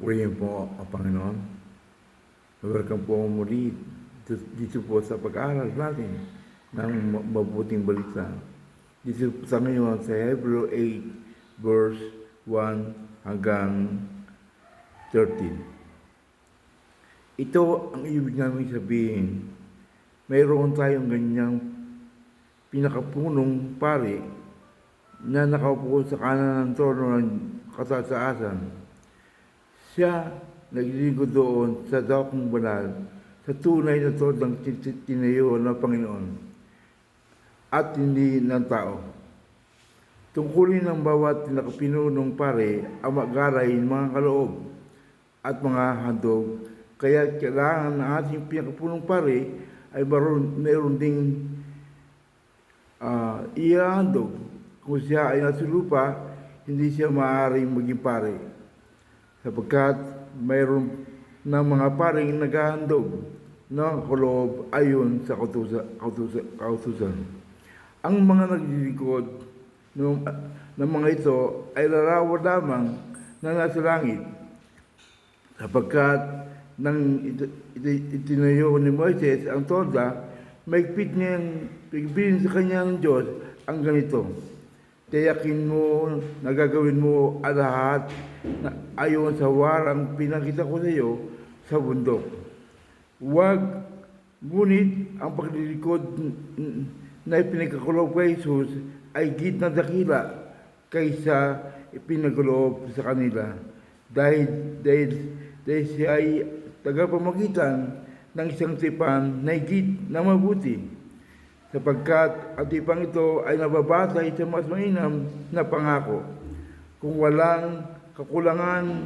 Purihin po ang Panginoon. Welcome po muli dito po sa pag-aaral natin ng mabuting balita. Dito po sa ngayon sa Hebrew 8 verse 1 hanggang 13. Ito ang ibig namin sabihin. Mayroon tayong ganyang pinakapunong pari na nakaupo sa kanan ng trono ng katataasan. Siya naglilingkod doon sa dakong banal, sa tunay na todang tinayo ng Panginoon at hindi ng tao. Tungkulin ng bawat pinakapinunong pare ang mag-aray ng mga kaloob at mga handog, kaya kailangan ng ating pinakapunong pare ay meron ding ihahandog. Kung siya ay nasa lupa, hindi siya maaaring maging pare, sapagkat mayroon ng mga paring naghahandog ng kaloob ayon sa kautusan. Ang mga naglilingkod ng mga ito ay larawan lamang na nasa langit, sapagkat nang itinayo ni Moises ang tolda, maigpit niyang pigbilin sa kanya ng Diyos ang ganito: tiyakin mo na gagawin mo ang lahat na ayon sa warang pinakita ko sa iyo sa bundok. Ngunit ang paglilingkod na ipinagkakaloob kay Jesus ay higit na dakila kaysa ipinagkaloob sa kanila, dahil siya ay tagapamagitan ng isang tipan na higit na mabuti, sapagkat ang tipang ito ay nababatay sa mas mainam na pangako. Kung walang kakulangan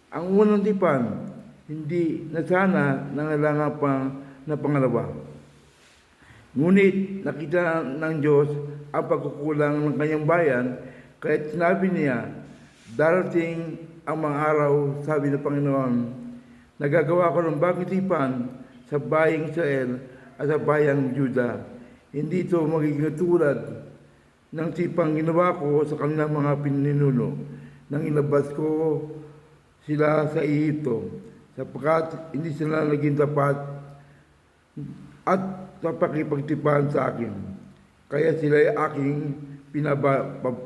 ang unang tipan, hindi na sana nangailangan pa na pangalawa. Ngunit nakita ng Diyos ang pagkukulang ng kanyang bayan, kaya sinabi niya, darating ang mga araw, sabi ng Panginoon, nagagawa ko ng bagong tipan sa bayang Israel at sa bayang Juda. Hindi ito magiging tulad ng tipang ginawa ko sa kanilang mga pininuno nang inabas ko sila sa Ehipto, sapagkat hindi sila naging tapat at napakipagtipan sa akin, kaya sila ay aking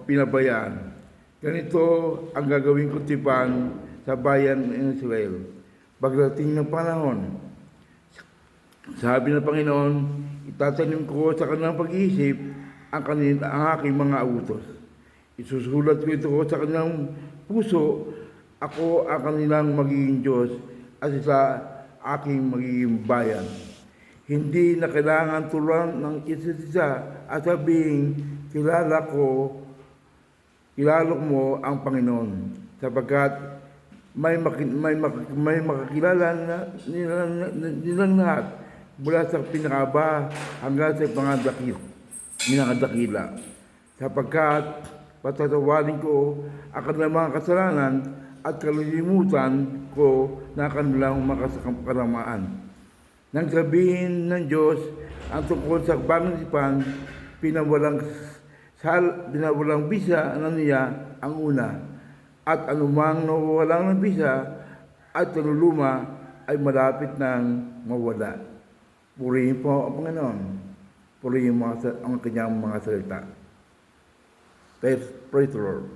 pinabayaan. Ganito ang gagawin ko tipan sa bayan ng Israel pagdating ng panahon, sabi ng Panginoon. Itatanim ko sa kanilang pag-iisip ang aking mga utos. Isusulat ko ito sa kanilang puso. Ako ang kanilang magiging Diyos at sa aking magiging bayan. Hindi na kailangan turuan ng isa't isa at sabihin, kilala mo ang Panginoon, sapagkat may makakilala nilang lahat, mula sa pinakaba hanggang sa pinakadakila, sapagkat patatawarin ko ang kanilang mga kasalanan at kalilimutan ko na kanilang makasakaramaan. Nang sabihin ng Diyos ang tungkol sa bagong tipan, pinawalang bisa na niya ang una, at anumang nawawalang ng bisa at naluluma ay malapit nang mawala. Purihin po ang Panginoon. Purihin ang kanyang mga salita. Praise the Lord.